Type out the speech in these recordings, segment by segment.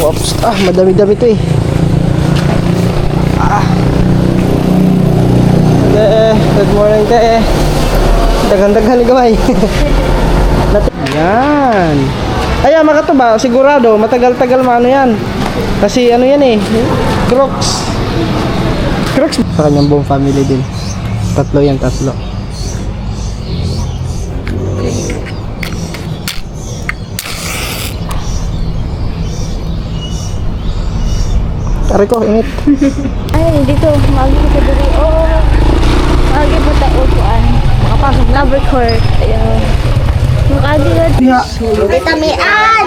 Oops. Madami-dami to eh. Good morning te. Dagan-dagan ni gamay. Yan. Ay, maka to ba? Sigurado, matagal-tagal maano yan. Kasi ano yan eh, Crocs. Crocs. Sa kanyang buong family din. Tatlo yan, tatlo. Tari ko, init. Ay, dito. Magi ko sa diri. Oo. Magi po ta upuan. Makapasok na record. Ayun. Mukagi na. Vitamian!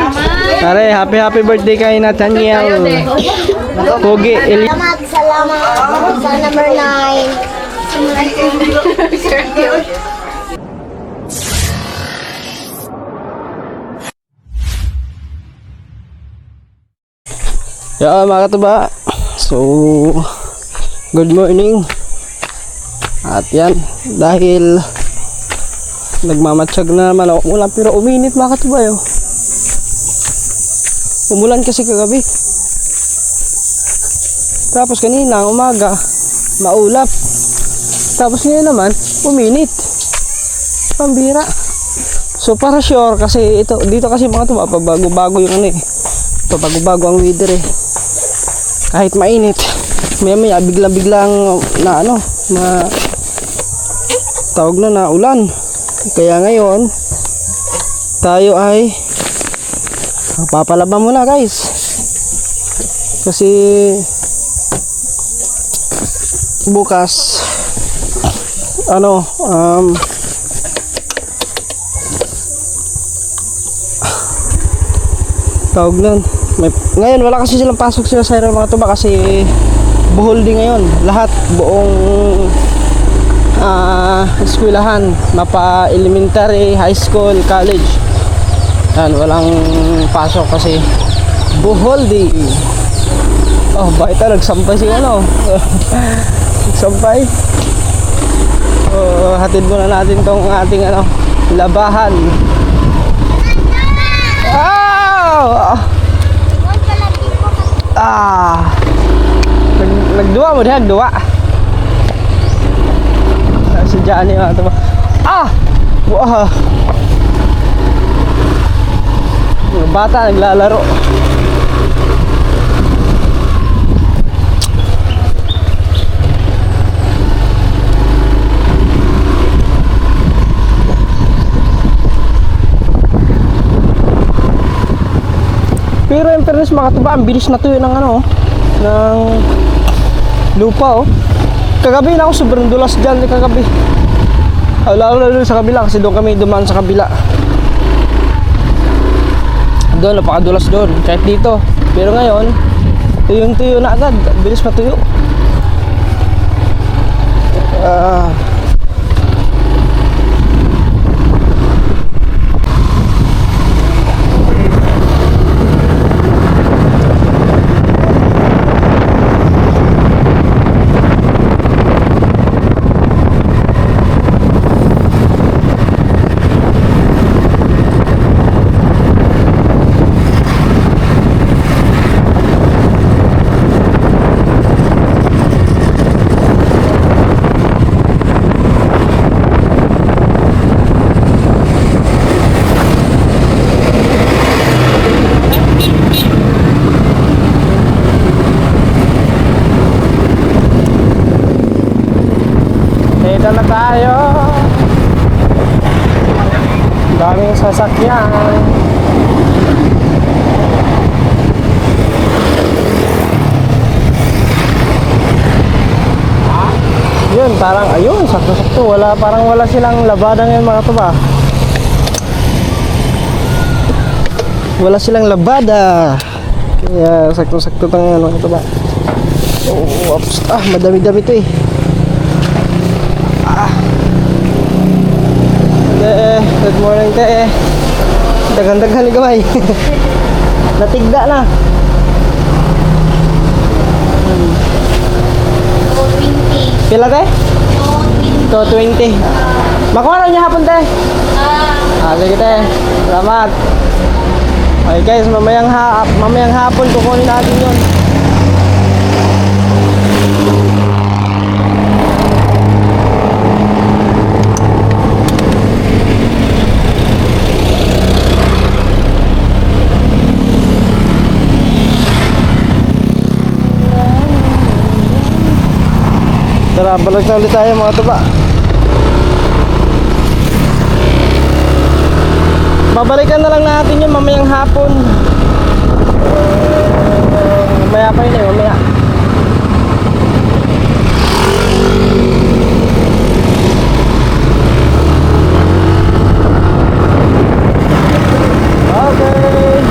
Tari, happy birthday kay Nathaniel. Pogi. Salamat sa number 9. Mga katuba. So, good morning. At yan, dahil nagmamatsyag na naman ako ulan, pero uminit mga katuba yun. Umulan kasi kagabi. Tapos kanina, umaga, maulap. Tapos ngayon naman, uminit. Pambira. So para sure, kasi ito, dito kasi mga katuba, pabago-bago yung ano eh. Pabago-bago ang weather eh. Kahit mainit, maya-maya biglang na ano, tawag na ulan. Kaya ngayon, tayo ay papalaban muna guys. Kasi bukas ano tawag nun. Ngayon wala kasi silang pasok sila sa mga tuba kasi buhol din ngayon. Lahat buong eskwelahan, mapa elementary, high school, college. Yan, walang pasok kasi buhol din. Oh, bakit nagsampay si ano? Nagsampay. Hatid muna natin tong ating ano, labahan. Nagduwa mo diha, nagduwa. Si Johnny mga ito ba? Wah! Mga bata naglalaro. Pero in fairness mga katuba, ang bilis na tuyo ng ano, ng lupa oh. Kagabi na ako sobrang dulas dyan kagabi. Lalo sa kabila kasi doon kami dumaan sa kabila. Doon napakadulas doon, kahit dito. Pero ngayon, tuyong-tuyo na agad, bilis matuyo. Dito na tayo. Daming sasakyan. Yun, parang ayun, sakto-sakto. Parang wala silang labada ngayon mga tuba. Wala silang labada. Kaya sakto-sakto tayo mga tuba. Oops. Madami-dami to eh. Good morning te. Dagan-dagan ni gamay. Natigda na. 220. Pila te? 220. Makuha na niya hapon te. Sige te. Salamat. Okay guys, mamayang hapon kukunin natin yun. Tara, balik na ulit tayo mga tuba. Babalikan na lang natin yun mamayang hapon. Mamaya pa yun eh, mamaya. Okay.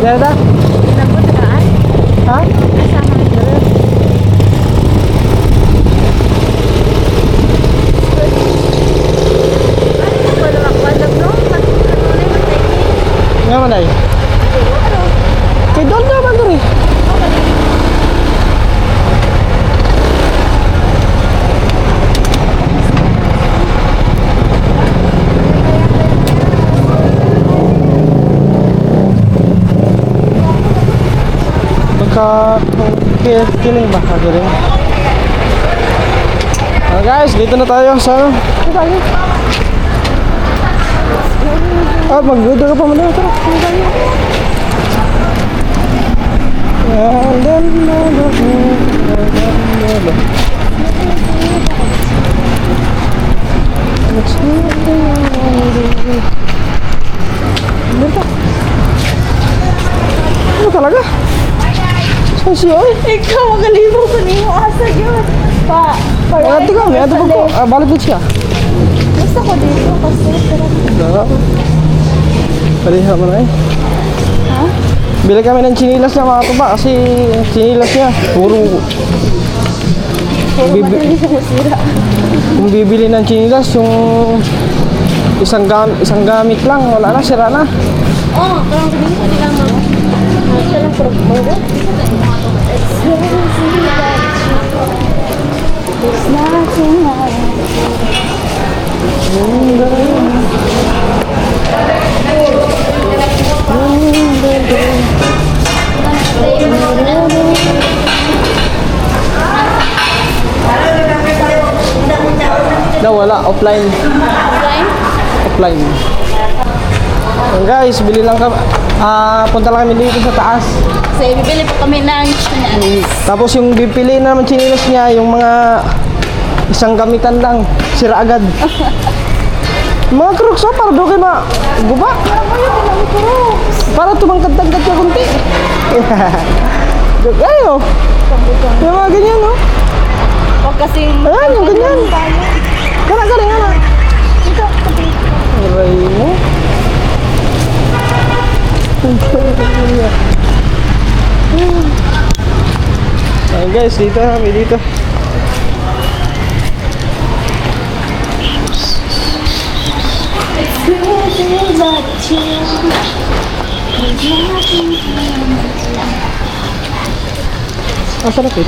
Ganda? Nabot ka? Ha? Asama ka? Nga man ay? Kay doon daw man doon eh. Kiling ba? Kiling. Guys, dito na tayo sa... mag-video ka pa muna. Tara. Ano talaga? Saan siya eh? Ikaw, magalibo ko niyo asa yun. Ito ka, may ato ko. Balik din siya. Gusto ko dito kasi sarap. Paliha mo na eh. Ha? Bili kami ng chinilas niya mga tuba kasi chinilas niya puro Madali siya masira. kung bibili ng chinilas yung isang gamit lang, wala na, sira na. Oo, parang sabihin ko nila mo. Siya lang promote. There's nothing Wala, offline. Offline. Guys, bili lang kami. Punta lang kami dito sa taas. So, bibili po kami ng chinas. Tapos yung bipili naman chinilas niya, yung mga isang gamitan lang, sira agad. Mga crocs para doon kayo guba. Para tumangkad-tangkad ka kunti. Ayo. Yung mga ganyan, no? Huwag kasing... Ayan, yung ganyan. Galing, ano? Ito, kapi. Aray mo. Ayan guys, dito kami dito. Sarap eh.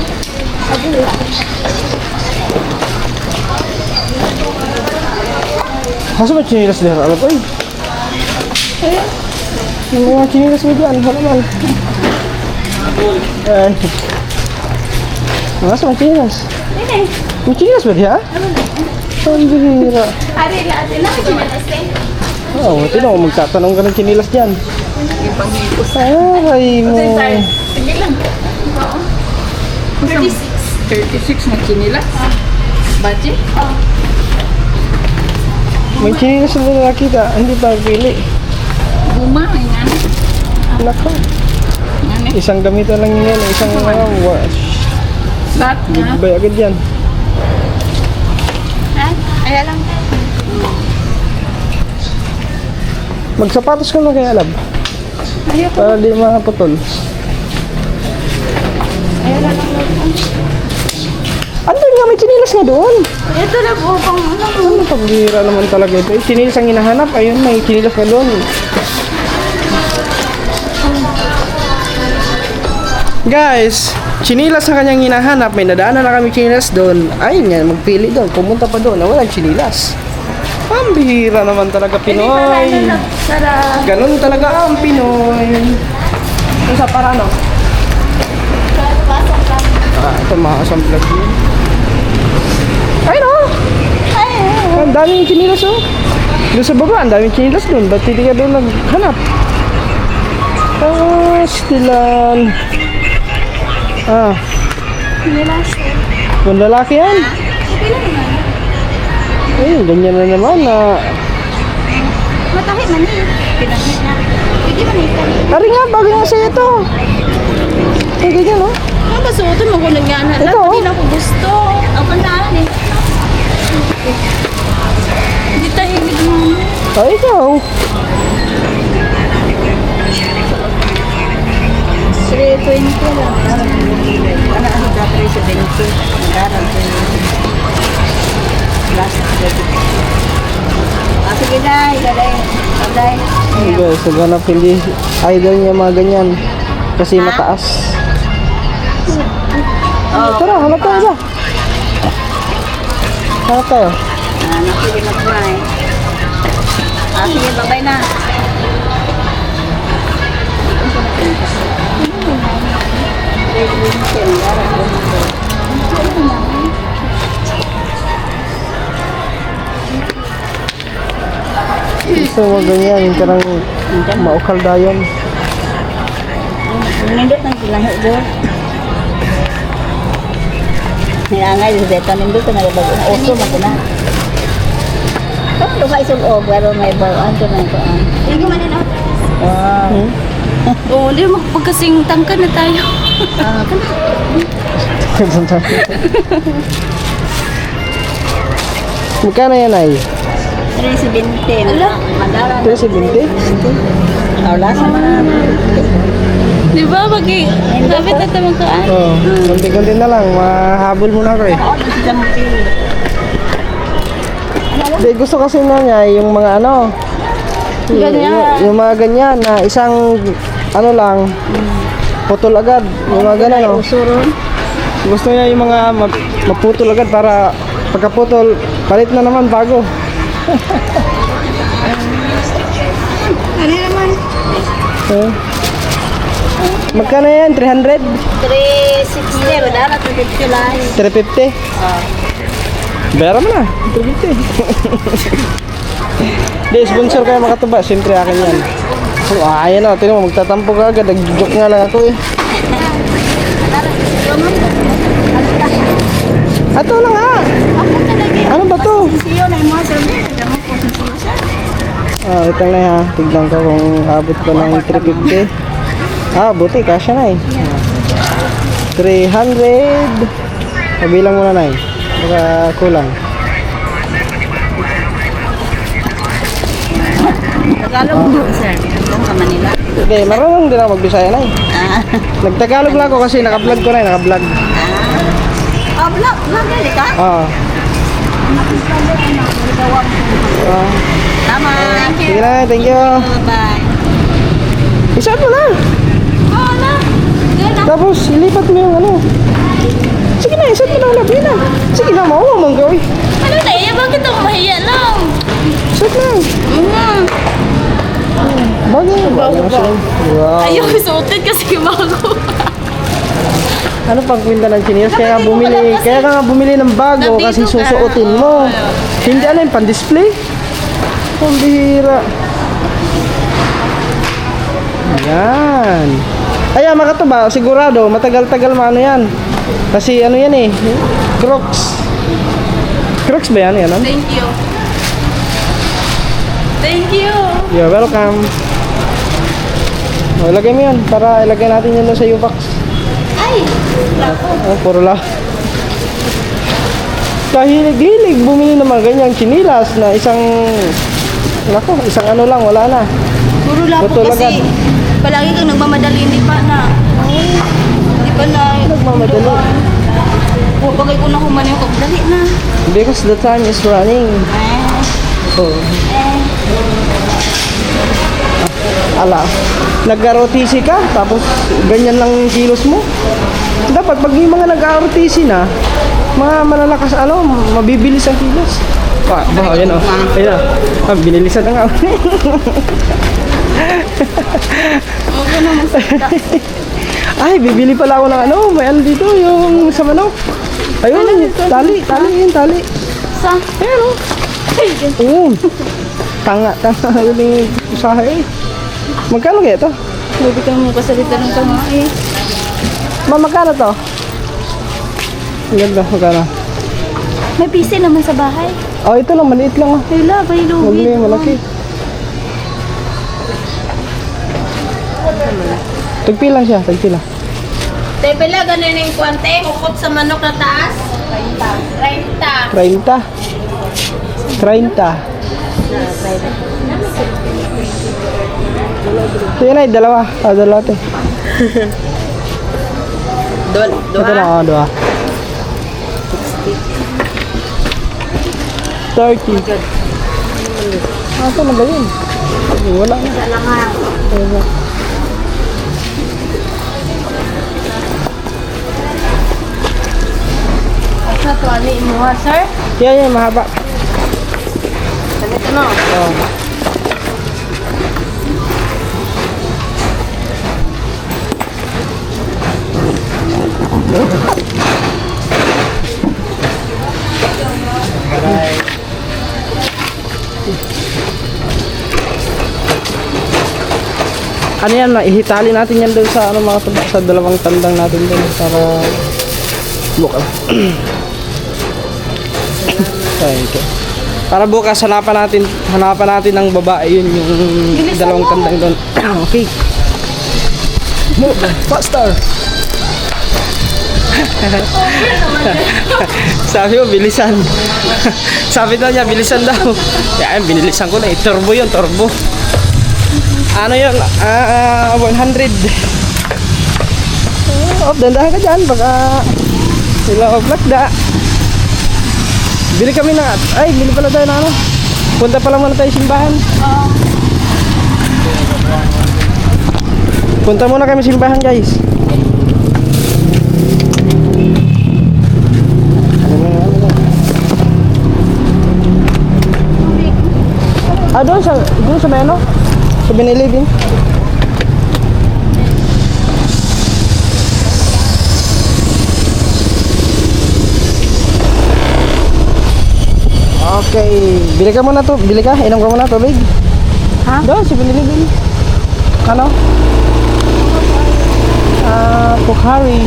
Masa ba chinilas dito? Alam ko eh. Yung mga chinilas mo dyan, halaman. Ay. Masa ba chinilas? Ini. May chinilas ba diya? Ang bihira. Hari lah, ada lah chinelas eh. Oo, tino ko magtatanong ka ng chinilas dyan. Aray mo. Sige lang. 36. 36 na chinila. Bachi? May chinilas na nakita, hindi pa pili. Guma, ingani. Nako. Ingani. Isang gamitan lang yan, isang wash. Lahat na. Bay agad yan. Ayan lang. Magsapatos ka na kaya Lab. Ayoko. Para di makaputol. Ayan lang. Andun nga, may chinilas nga doon. Ito na po pang ano. Ano pagbihira naman talaga ito. Eh, chinilas ang hinahanap. Ayun, may chinilas nga doon. Guys, chinilas ang kanyang hinahanap. May nadaanan na kami chinilas doon. Ayun yan, magpili doon. Pumunta pa doon na walang chinilas. Ang bihira naman talaga Pinoy. Sarap. Ganun talaga ang Pinoy. Ito sa parano. Ito makakasang vlog yun. Ayun o! Ang daming chinilas o. Doon sa baba, ang daming chinilas doon. Ba't hindi ka doon naghanap? Stilan. Chinelas. Kung lalaki yan. Ayun, ganyan na naman na. Matahi man eh. Pinahit na. Hindi man eh. Tari nga, bagay nga sa'yo ito. Ang ganyan o. Ano ba suotin mo kung nagyana? Ito, oh. Hindi na ako gusto. Ako na eh. Hindi tahimik mo. Ay, ikaw. 320 lang. Ano ang datry sa 20? Daran sa last 20. Sige na, ilalay. Ilalay. Guys, ganap hindi idol niya mga ganyan. Kasi mataas. Tara, hanap tayo ba? Hanap tayo. Sige na try. Sige, babay na. So, mga ganyan. Karang maukal dayon. Nindot ng silang higor. Nilangay sa dito, nindot na nagbago. Oso na ko na. Ano ka isulog, pero may bawaan ko na ito. Hindi man na. Wow. Oo, hindi mo pagkasing tangka na tayo. Magkano yan ay? 3.20. Ala? Mandaran. 3.70? Wala sa mga. Di ba? Kapit na ito magkaan. Oo, konti-konti na lang. Mahabol muna ako eh. Oo, nasa dyan mo pili. Hindi, gusto kasi na niya yung mga ano. Ganyan. Yung mga ganyan na isang ano lang, putol agad. Yung mga ganyan no. Usuron. Gusto niya yung mga maputol agad para pagkaputol, palit na naman bago. Ano naman? Eh. Magkano yan? 300? 3.60. Wala na 2.50 lang. 350? Bera mo na. 350. Di, sponsor kayo makatuba. Siyempre akin yan. Ayan o, tinan mo, magtatampo ka agad. Nag-joke nga lang ako eh. Ato lang ha. Ano ba to? Siyo na yung mga sabi. Damo po sa siyo siya. Ito na ha. Tignan ko kung abot ko ng 350. Buti. Kasya na eh. 300. Kabilang muna na eh. Baka kulang. Tagalog mo, sir. Hanggang ka Manila. Hindi, marunong din ako magbisaya na eh. Ah. Nagtagalog lang ako kasi naka-vlog ko na eh. Naka-vlog. Vlog. Vlog yan, ka? Oo. Tama. Sige na, thank you. Bye-bye. Isaan mo na. Oo na. Tapos, ilipat mo yung ano. Sige na, isaan mo na. Labi na. Sige na, mauwa mong gawin. Ano na iya? Bakit ako mahiya lang? Isaan na. Bagay. Wow. Ayaw suotin kasi bago. Ano pang kwenta ng chinelas? Kaya ka nga bumili ng bago kasi susuotin mo. Hindi ano yung pan-display? Ang bihira. Yan. Ay, makatuba, sigurado, matagal-tagal maano yan. Kasi ano yan eh, Crocs. Crocs ba yan? Yan, ano? Thank you. Thank you. You're welcome. O, ilagay mo yan para ilagay natin yun doon sa U-Box. Ay, lako. Oh, puro lang. Kahilig-hilig, bumili naman ganyang chinilas na isang ano lang, wala na. Puro lako Betul kasi agad. palagi kang nagmamadali, hindi pa na. Hindi pa na. Nagmamadali. O, bagay ko na humani ako. Dali na. Because the time is running. Oh. Ala, nag-ROTC ka, tapos ganyan lang yung kilos mo. Dapat pag yung mga nag-ROTC na, mga malalakas, mabibilis ang kilos. Ayan o. Ayan o. Binilisan na nga. Okay na masakta. Ay, bibili pala ako ng may ano dito, yung sa manok. Ayun, tali. Sa? Ayan o. Oo. Tanga yung usahe eh. Magkano kaya ito? Grabe ka naman kasalita ng tama eh. Magkano to? Ang ganda, magkano? May PC naman sa bahay. Oh, ito lang, maliit lang. Hala, bay Huwag lugi. na yung malaki. Tagpi lang siya, tagpi lang. Tepela, ganun yung kwante. Kukot sa manok na taas. 30. 30. Ito yun ay, dalawa. Dalawa ito. Ito na, dua. 30. Ito na ba yun? Wala na. Wala. Sa tuwali mo, sir? Yan, mahaba. Ganito na. Oh. Ano yan, ihitali natin yan doon sa mga sa dalawang tandang natin doon para bukas. Okay. Para bukas hanapan natin ng babae yun yung dalawang tandang doon. Okay. Move faster. Sabi mo, bilisan. Sabi daw niya, bilisan daw. Yan, binilisan ko na. Turbo yun, turbo. Ano yun? 100. Dandahan ka dyan. Baka sila maglakda. Bili kami na. Ay, bili pala tayo na ano. Punta pala muna tayo simbahan. Punta muna kami simbahan, guys. Doon sa Meno? Sa Benilibin? Okay. Bili ka muna to. Bili ka? Inom ka muna tubig? Ha? Doon sa Benilibin. Ano? Pocari.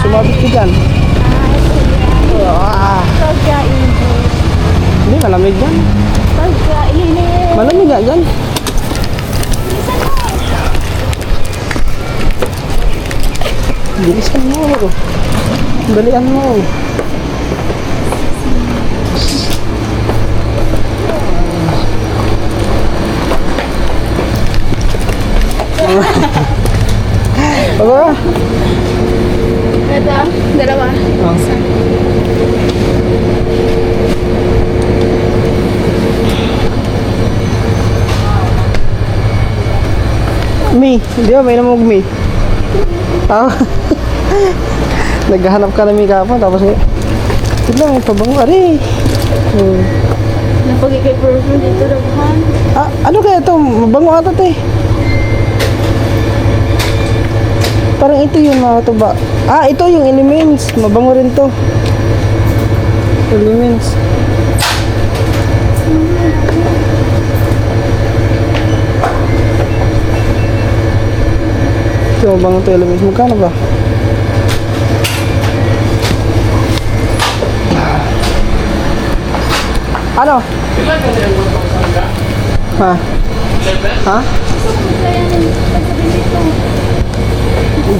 Sumabit ko dyan. Pagkainit. Hindi, malamig yan. Pagkainit. Malamig nga dyan. Bilisan mo. Dalian mo. Apa? Ito, dalawa. Oh. May, di ba? May namog May. Ah, naghahanap ka na May kapon, tapos eh, tignan, may pabango. Ari! Napagigay perfume dito, Daghan. Ah, ano kaya ito? Mabango ata ito eh. Parang ito yung mga ito ba? Ah, ito yung Elements. Mabango rin to. Elements. Ito, mabango to Elements. Magkano ba? Ano? Ha? Ha?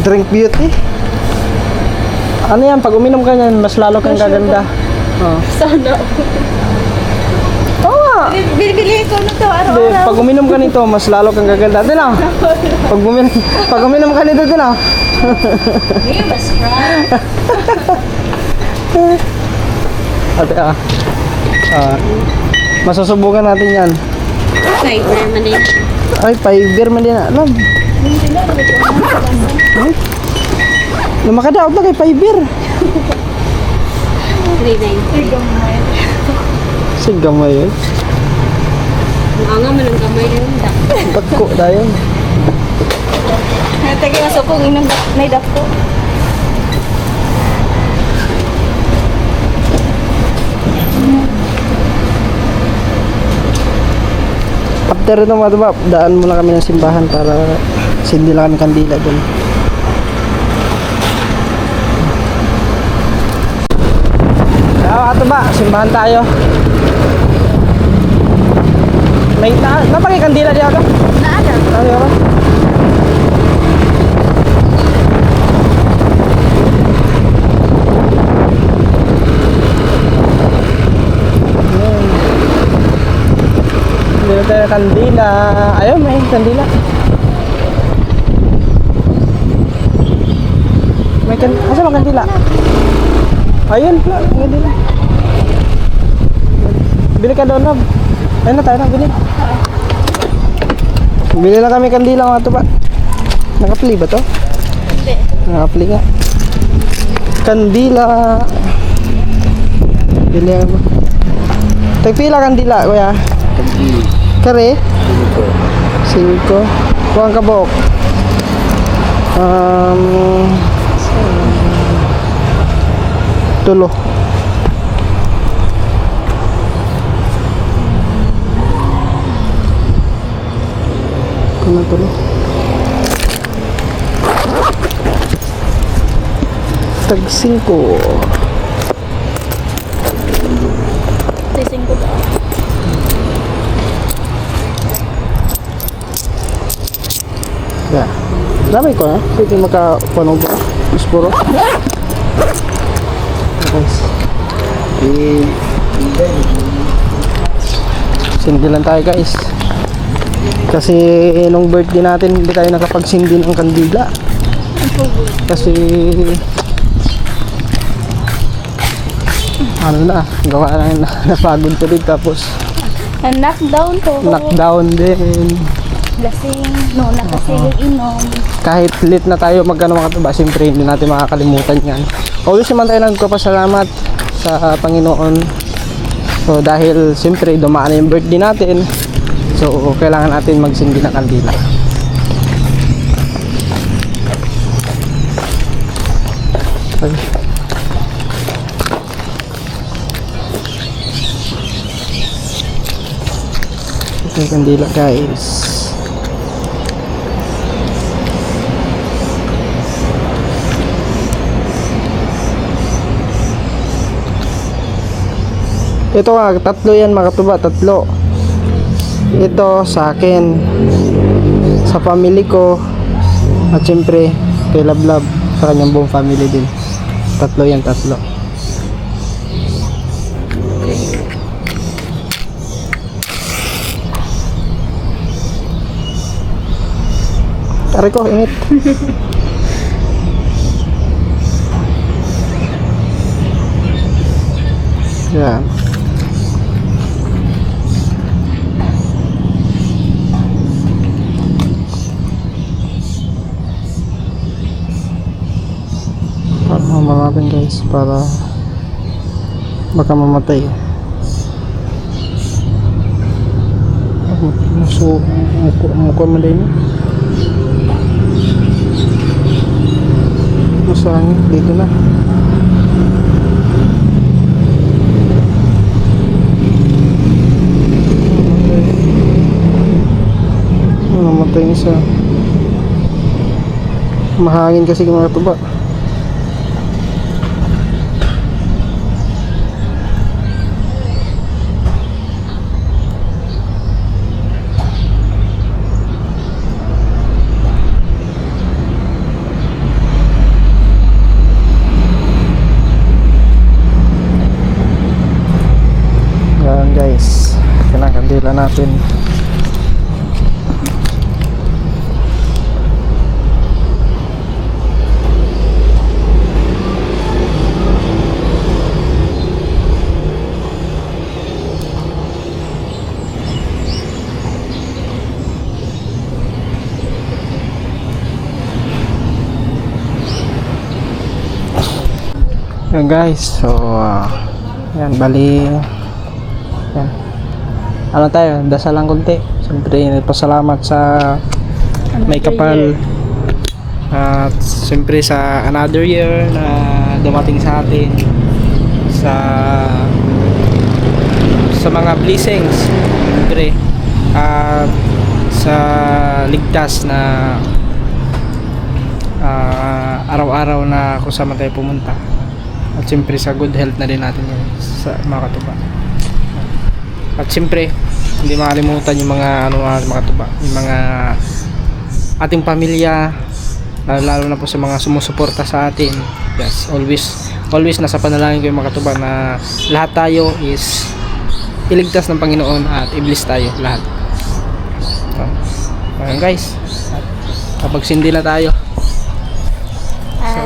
Drink beauty? Ano yan? Pag uminom ka yan, mas lalo kang gaganda. Oh. Sana. Oo nga. Bili ko na to Hindi, araw-araw. pag uminom ka nito, mas lalo kang gaganda. Din ah. Pag uminom ka nito, din ah. Hindi, mas right. Ate ah. Masusubukan natin yan. Fiber man din. Ay, fiber man din ah. Love. Ay. Lumakadaot na kay fiber. 390. Sige gamay yun. Ang nga man ang gamay yun. Pagko dayon. Natagi masok kong inang naidap ko. After ito mga diba, daan muna kami ng simbahan para sindi lang kami kandila dun. Ato ba, simbahan tayo. May napagay kandila di ako? Naada. Ano yun? Hindi na tayo kandila. Ayun, may kandila. May kandila. Asa mga kandila? Ayun, kandila. Bili ka doon, Rob. Ayun na tayo na, bili. Bili na kami kandila mga tuba. Nakapli ba to? Hindi. Nakapli nga. Kandila. Bili ako. Tagpila kandila, kuya. Kare? 5. Kuwang kabok. Tulo. Kuna tulo. Tag 5. Sising ko ba? Yeah. Damay ko na. Pwede makapanog ba? Mas puro. Guys. Sindi lang tayo guys. Kasi nung birthday natin hindi tayo nakapagsindi ng kandila. Kasi ano na, gawa na napagod tuloy tapos Knockdown to. knockdown din. Lasing. No, nakasilig inom. Kahit late na tayo magkano mga katuba, siyempre hindi natin makakalimutan yan. Always naman tayo nagpapasalamat sa Panginoon. So dahil siyempre dumaan na yung birthday natin, so kailangan natin magsindi ng kandila. Ay. Ito yung kandila guys. Ito nga, 3 yan mga katuba, 3. Ito sa akin, sa family ko, at syempre kay Lablab, sa kanyang buong family din. 3 yan, 3. Aray ko, init. Yan. Hama natin guys para baka mamatay. So, mukha mo din. Masangin dito na. Namatay yung isa. Mahangin kasi mga tuba. Yan guys, kinakandila natin. Yan guys, so yan bali yan. Ano tayo, dasal lang konti. Siyempre nagpasalamat sa may kapal at siyempre sa another year na dumating sa atin sa mga blessings siyempre at sa ligtas na araw-araw na kung saan tayo pumunta. At siyempre sa good health na din natin yun sa mga katuba. At siyempre hindi makalimutan yung mga mga katuba, yung mga ating pamilya, lalo na po sa mga sumusuporta sa atin. Yes, always nasa panalangin ko yung mga katuba na lahat tayo is iligtas ng Panginoon at i-bless tayo lahat. So, guys, kapag sindi na tayo. So,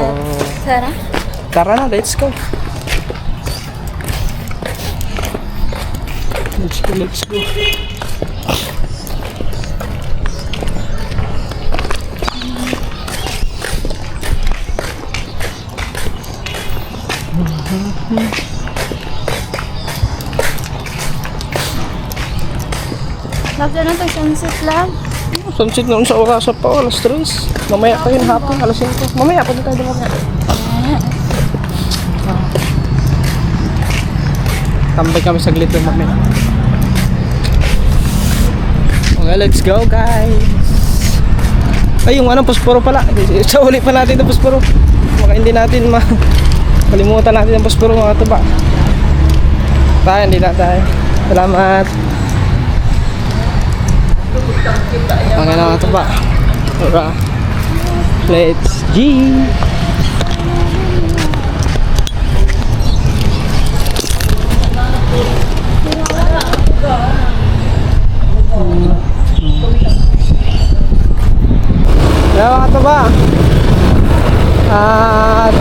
Sarah? tara na, let's go. Let's go. Bakit na ito? Sunset lang? Sunset noon sa oras pa, alas 3. Mamaya pa yun hapon, alas 5. Mamaya pa din tayo dumamaya. Tambay kami saglit lang mamaya. Okay, let's go guys. Ay, yung anong posporo pala. Sa uli pa natin yung posporo. Baka hindi natin kalimutan natin yung posporo mga tuba. Tayo, hindi na tayo. Salamat. Okay na mga tuba. Tara. Let's G. Kaya mga katuba,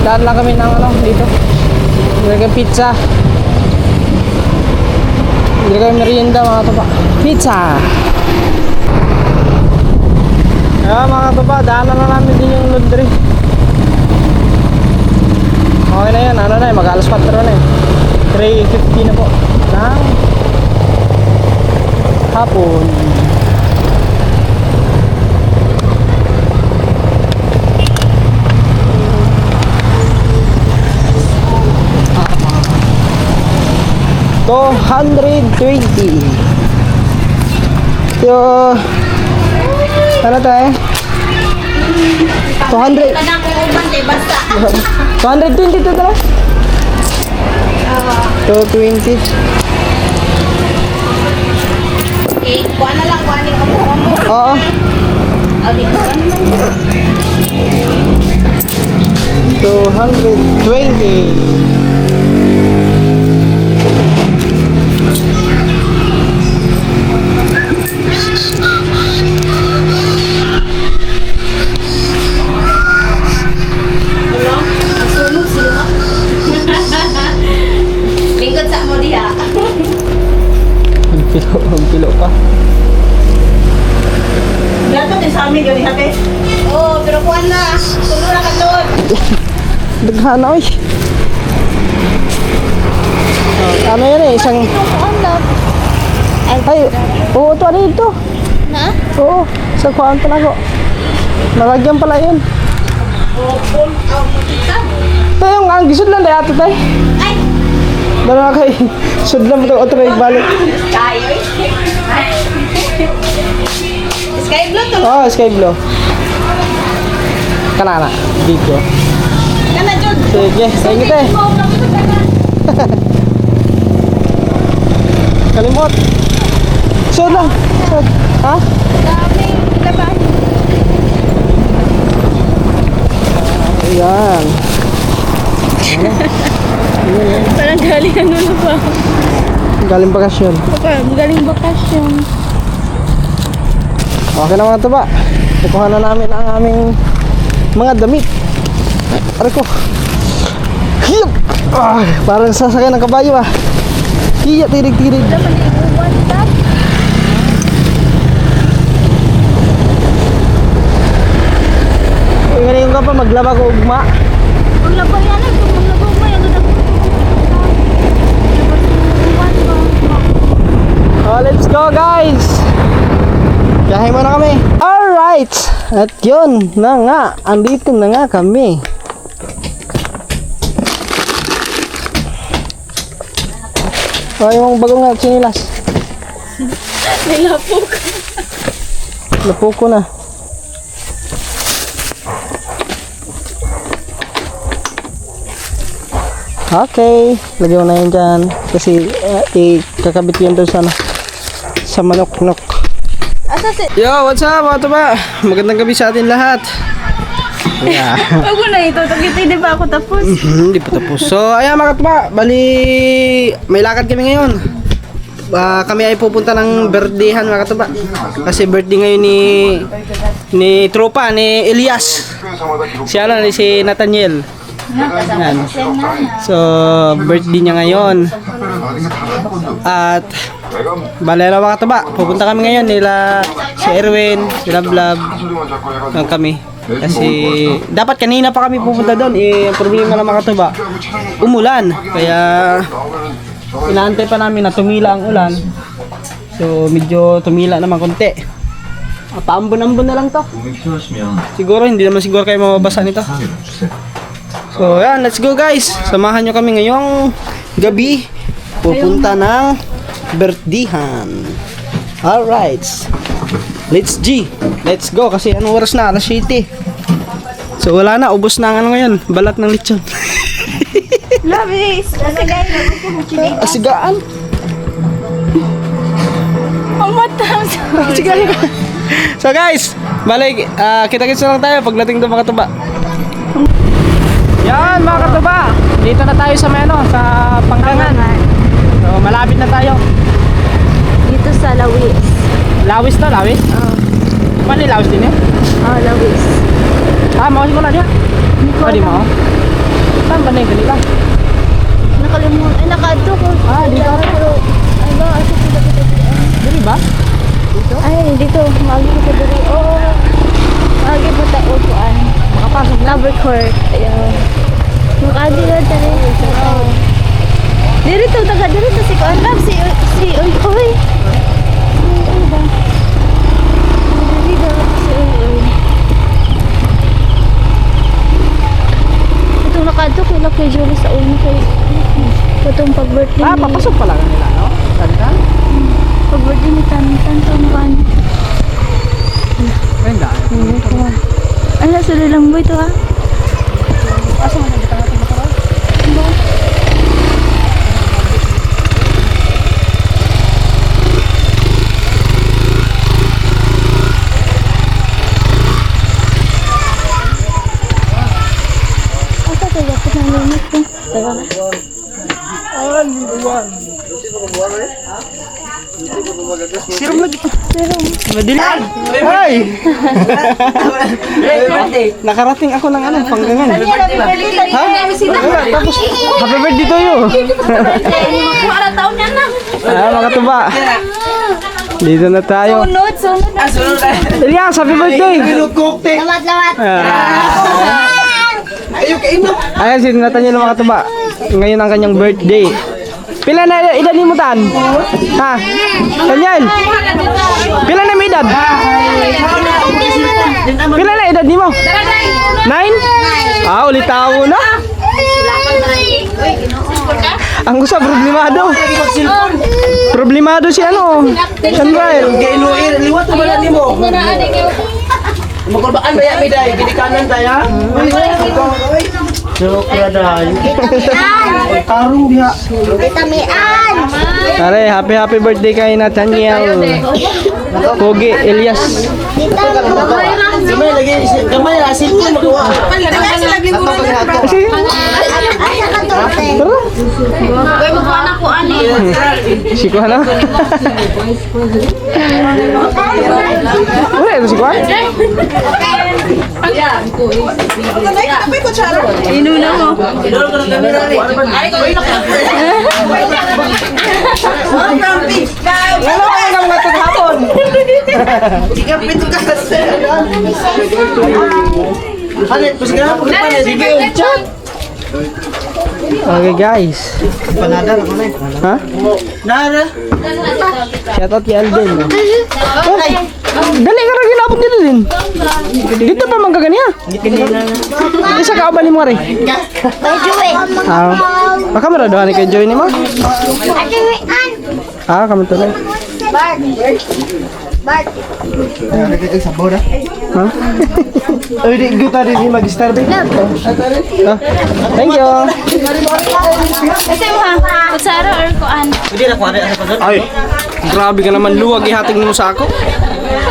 daan lang kami ng dito. Bili kami pizza. Bili kami merienda mga katuba. Pizza! Kaya mga katuba, daanan na namin din yung laundry. Okay na yan, ano na eh, mag-alas 4 na eh. 3:50 na po. Ng hapon. $220. Yo, ano tayo? 200. 220 to tala? 220. Kuha na lang, kuha niyo ako mo. Oo. Dito. 220. Lingkod sa mo diha. Ang pilo pa. Dato din sa amin yun hati. Oh, pero kuha na. Tulo na ka doon. Daghan na, oy. Ano yan eh, isang... Ay, oo, ito, ano ito? Na? Oo, sa kuhaan pala ko. Nalagyan pala yun. Ito yung ang gisod lang dahil ato tayo. Ay! Dala na kayo. Sud lang mo ito, otro yung balik. Sky blue to. Oo, sky blue. Kanana, video. Kana jud. Sige, sige tayo. Kalimot. Sud lang. Sud. Ha? Daming laban. Ayan. Parang galing ano na ba? Galing bakasyon. Galing bakasyon. Okay na mga tuba. Ikuha na namin ang aming mga damit. Aray ko. Hiyap! Ay, parang sasakay ng kabayo ah. Hiya, tirig-tirig. What's that? Ngayon ka pa maglaba ko ugma. Ang laban yan eh. Kung laban mo yan. Oh, let's go guys! Biyahe muna kami. Alright! At yun na nga. Andito na nga kami. Oh, yung bagong nga sinilas. Nilapok. Lapo ko na. Okay. Lagyan mo na yun dyan. Kasi ikakabit yun doon sa manok-nok. Asa si... Yo, what's up mga tuba? Magandang gabi sa atin lahat. Yeah. Wag mo na ito. Hindi pa ako tapos. Hindi pa tapos. So, ayan mga tuba. Bali, may lakad kami ngayon. Kami ay pupunta ng birthdayhan mga tuba. Kasi birthday ngayon ni tropa, ni Elias. Si ano, si Nathaniel. Yan. So, birthday niya ngayon. At bale na mga tuba, pupunta kami ngayon nila si Erwin, si Lablab, lang kami. Kasi dapat kanina pa kami pupunta doon. Ang problema ng mga tuba, umulan. Kaya inaantay pa namin na tumila ang ulan. So medyo tumila naman konti. Paambon-ambon na lang to. Siguro hindi naman siguro kayo mababasa nito. So yan, let's go guys. Samahan nyo kami ngayong gabi. Pupunta ng birthdayhan. Alright. Let's go kasi anong oras na? Alas 7. So wala na, ubos na ang ano ngayon, balat ng lechon. Labis. Asagay na. Asigaan. Pamatang sa... Asigaan. So guys, balik, kita-kits na lang tayo pagdating doon mga tuba. Yan mga katuba, dito na tayo sa Meno, sa Panggangan. So malapit na tayo. Dito sa Lawis. Lawis to, Lawis? Oo. Paano yung Lawis din eh? Oh, Lawis. Tama ko na niya? ko Pwede mo? alam. Saan ba na yung kanila? Nakalimutan. Ay, nakaadto ko. Dito. Pero, ay ba, asa ko dito. Dili ba? Ay, dito. Magi ko sa diri. Oo. Magi po ta upuan. Makapasok na. Number court. Ayaw. Makadi na tari. Oo. Dito, taga dito si Kuan Lab. Si Uy Uy. Ano ba? Dito, si Uy Uy. Itong nakadto ko lang kay Julie sa ulo kay itong pag-birthday ni... Papasok pala kanila, no? Tanda? Pag-birthday ni Tantan Tumban. Ganda. Ay, nasa lilang boy to ha? Asa mo nagkita natin makaroon? Asa ka dapat ng limit ko? Tara na. Sirum lagi. Pero, Madilan. Ay! Nakarating ako ng ano, Panggangan. Ha? Tapos, happy birthday to you. Mga tuba. Dito na tayo. sunod. Elias, happy birthday. Lamat. Ayan, si Nathaniel mga katuba. Ngayon ang kanyang birthday. Pila na edad ni mo tan? Ha? Daniel? Pila na may edad? Pila na edad ni mo? 9? Ah, ulit tao na. Ang gusto, problemado. Problemado si ano? Shanrael. Liwat mo ba mo? Magkulbaan ba yan, Miday? Ginikanan tayo? Joke na dahil. Tarong diha. Vitamian! Pare, happy birthday kay Nathaniel. Pogi Elias. Gamay lagi, gamay asin ko magawa. Kasi, Asa ka to, te? Uy, magkuha na ko ani. si Kuhan na. Wala ito si Kuhan? Inuna mo. Idol ko ng kamera ni. Ay, ko ina ka. Ano kaya kang matughapon? Ikaw pito ka. Ano, pusigara po ka pa. Sige, chat. Okay guys. Panada na ko na. Ha? Nara. Shoutout kay Alden. Oh, dali ka rin ginabot dito din. Dito pa magkaganya. Isa ka abali mo rin. May juwi. Baka maradohan kay Joy ni mo. Atiwian! Ah, kami tuloy. Bart! Bart! Ha? Ay, di kita rin mag-star ba? Ah, thank you. Kasi mo ha, kutsara or kuan. Hindi na kuwari sa pagod. Ay, grabe ka naman. Luwag ihating mo sa ako.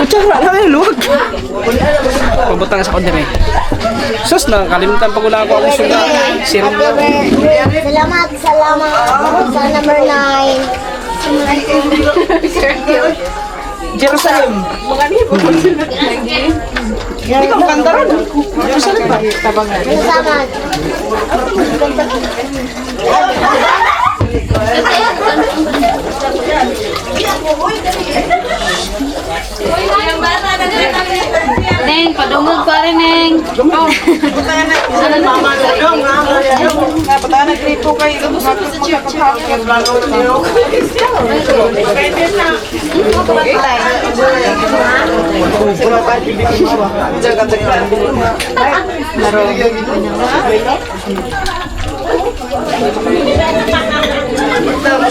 Kutsara na kayo, luwag. Pabutang sa kondem eh. Sus, nakakalimutan pa ko lang ako ang suga. Serum lang. Salamat, salamat. Sa number 9. Jerusalem. Hindi ka makanta ron. Jerusalem ba? Salamat. Neng, padungog pa rin, Neng.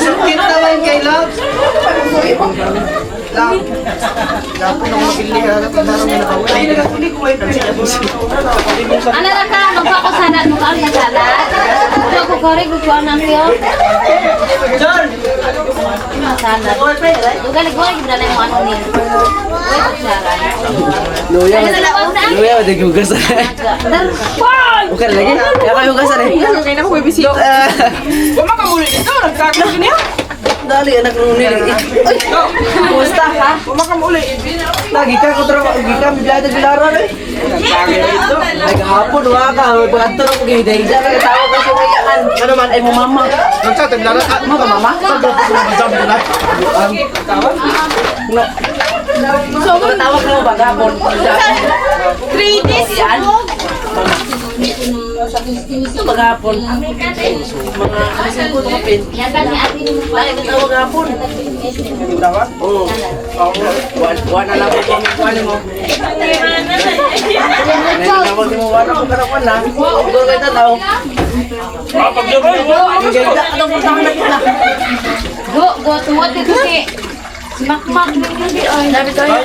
Sakit naman kay Love. Ano na ka? Magpakusanan mo ka ang nagalat? Ito ko kore, guguan ang liyo. John! Masalat. Gugalig-gugalig, gidala mo ano niya. Uy, kutsara. Luya, Ano na lang sa? luya, wala hugas. Okay lagi? Kaya kayo hugas rin. Kaya na ko bibisita. Kumakamuli dito, nagkakaroon niya. Dali, anak ng unilig. Ay! Kumusta ha? Kumakamuli. Lagi ka kontra gika biblada bilaran eh. Ay kahapon wa ka pagkanto ng giday diyan ka tawag ka sa mayaan. Ano man ay mo mama. Nagsa, taglaran at Mo ka mama? Jump na. No. So tawag mo ba gapon? 3 days yan. Pagapon. Mga kasi ko kapin. Yagan ni ate mo. Lagi ka tawag gapon. Tawag? Oo. Wala lang ko kuan mo. Tawag mo wala ko karawan na. Dugay ka tataw. Pagdaboy mo. Ganda ka tong punta na kita. Go, tumot ito si Makmak rin hindi. Ay, sabi ko yun.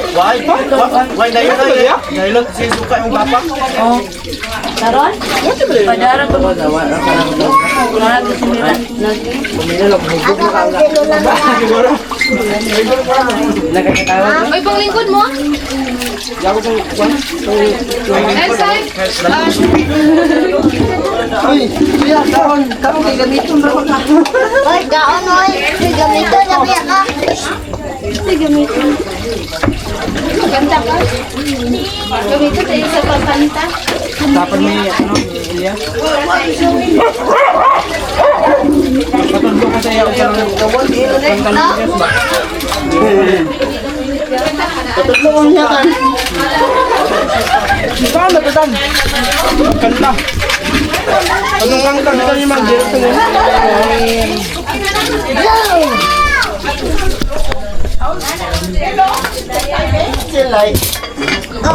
Why na yun ay? Dahil si suka yung papa. Taron? Padaran ko. Wala ka lang daw. Wala ko sinira. Siguro. Nagkakatawa. Uy, panglingkod mo? Elsay? Uy, siya, kaon kay gamiton ra ka. Oy, gaon, oy. Gamito na biya ka. Ganda ka. Gamito tayo sa pagpanta. Dapat may ano, Ilya. Patulog ko sa iyo. Tatlo niya kan. Saan na tatang? Kanta. Anong kanta ka niyo mag-giro sa nila?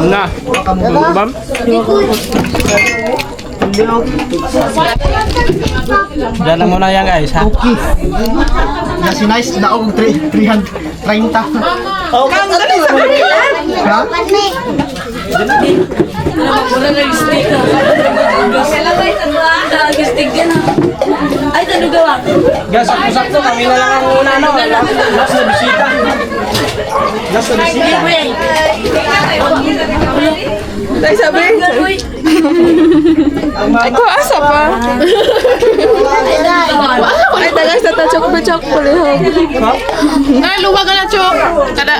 Na. Bam? Diyan lang muna yan guys ha. Nasi nice na og 330. Oh, kanta na Ha? Ay, talugawa. Guys, sakto kami na lang ang una no. Last na bisita. Last na bisita. Ay, sabi. Ay, ko asa pa. Ay, tagas na ta chok pala. Ay, luwag na chok. Kada.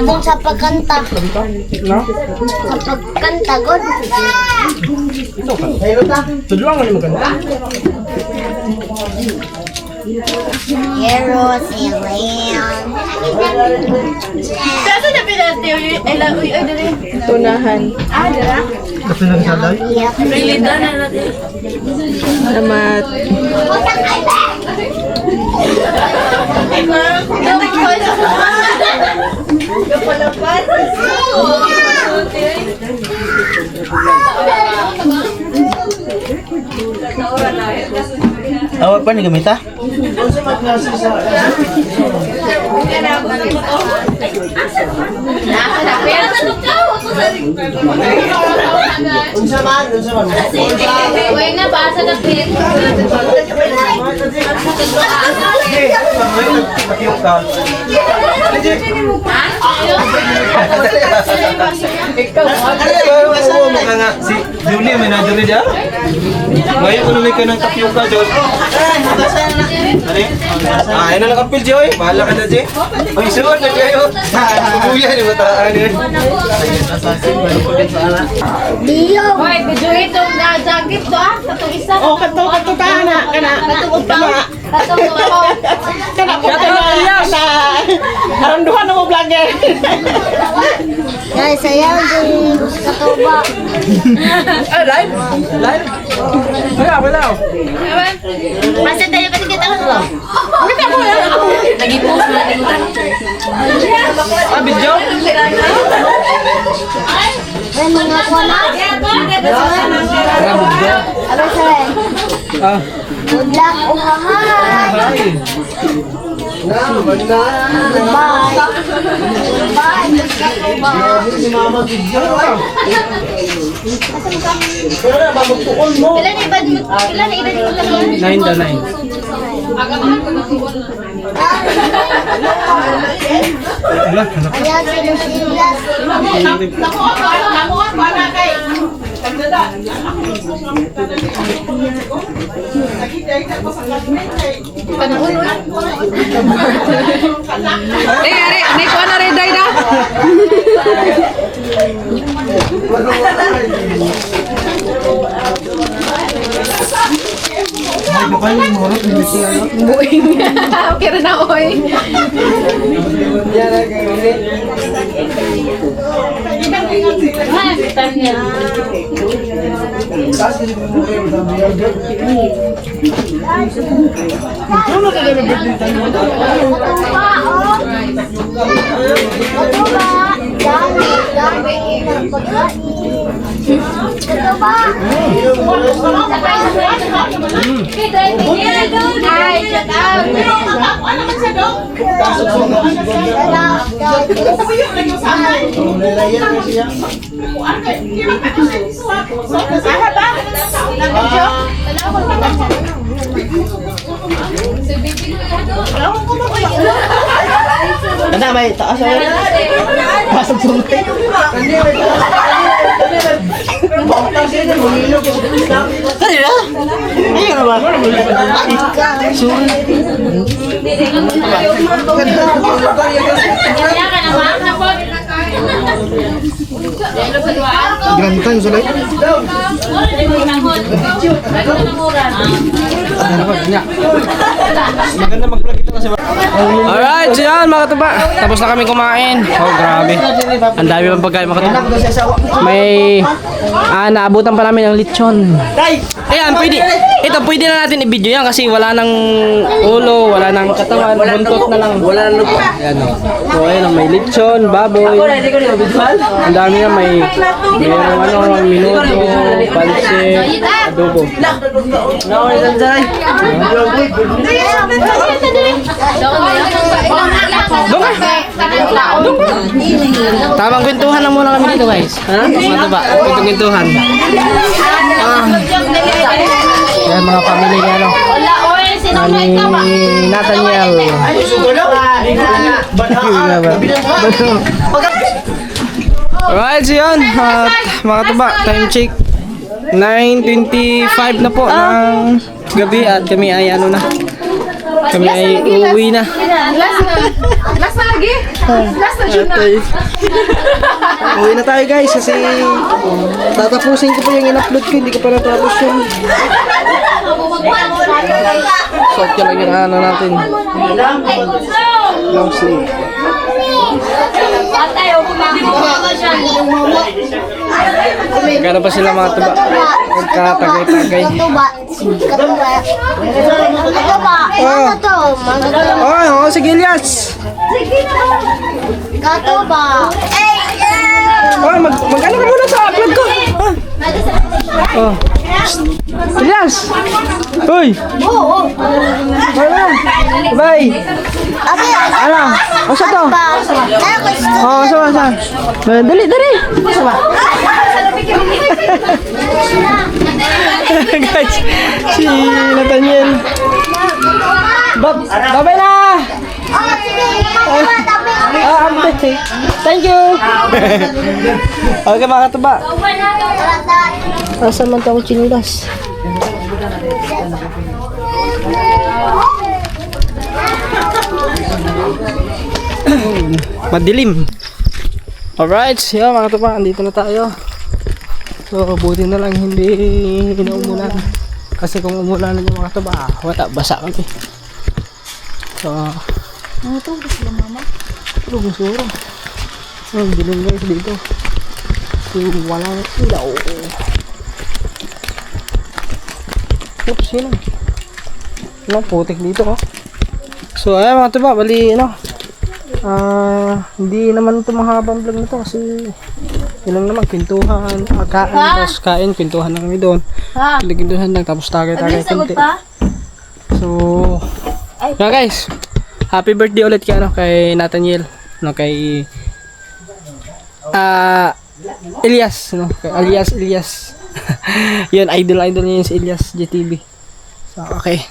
Kung sa pagkanta. Sa pagkanta, God. Tudluan mo ni maganda. Heroes and Lamb. Kasi na pinati uy, dali. Tunahan. Kasi lang sa dai. Pilita na natin. Salamat. Awak pa ni gamita? Uy nga ba sa dapit? Si Julie may nadyo rin dyan? Ngayon ko nalay ka ng tapioca, Jol. Ano na lang kapil, Joy. Bahala ka na, Joy. Ay, suot na kayo. Kuya, di ba taaan yun? Hoy, video itong jacket to ah. Katong isa. Oh, kato ta na kana. Katong pa. Katong ako. Aron duha na mo vlogger. Guys, ayaw din katuba. Ay, live. Live. Wala. Basta tayo kasi kita ko. Kita mo yan. Nag-post na din ta. Ah, video? Ay, mga kuwana. Ano sa Ah. good luck, uhahay. Bye. Kailan na edad mo lang? 9 to 9. Ayan, sinusilas. May kuha na rin day na. Buing. Kira na oy. Ana may taas ay. Pasok sumay. Kanina? Ayun na ba? Grantan sulay. Maganda mag-vlog ito kasi. Alright, so yan mga katuba. Tapos na kami kumain. Oh, grabe. Ang dami pang pagkain mga katuba. May naabutan pa namin ng lechon. Ayan, pwede. Ito, pwede na natin i-video yan kasi wala nang ulo, wala nang katawan, buntot na lang. Wala nang lupa. Ayan o. So, ayun, may lechon, baboy. Ang dami na may minuto, pansit, adobo. Doon ka! Tamang kwentuhan lang muna kami dito guys. Ha? Ano ba? Kwentuhan. Yan mga pamilya niya ano. Ni Nathaniel. Alright, so yun. Mga tuba, time check. 9:25 na po ng gabi at kami ay ano na. Kami ay uuwi na. Last na lagi. Last na dyan na. Uwi na tayo guys kasi tatapusin ko pa yung in-upload ko, hindi ko pa natapos yun. So ito lang yung ano natin. Long sleeve. Gano'n pa sila mga tuba? Magkatagay-tagay. Oh, sige Elias. Oh, mag-ano ka muna sa upload ko. Oh. Elias. Hoy. Bye. Ano? O sa to? Oh, saan? Dali. Guys, si Nathaniel. Babay na! Thank you! Okay mga katuba. Asa man tawag chinilas? Madilim. Alright, yeah mga katuba, andito na tayo. So, buti na lang hindi umulan. Kasi kung umulan na yung mga katuba, wala, basa kami. So, ano ito? Gusto lang mama? Ito, gusto lang. Ang dilim guys dito. So, walang ilaw. Oops, yun. Ano, putik dito oh. So, ayan mga katuba, bali, hindi naman ito mahabang vlog na to kasi yun lang naman, kwentuhan, kain, tapos kain, kwentuhan na kami doon. Kwentuhan lang, tapos tagay-tagay kunti. So, yeah guys, happy birthday ulit kay Nathaniel, kay Elias, kay Elias. Yun, idol niya yun si Elias GTV. So, okay.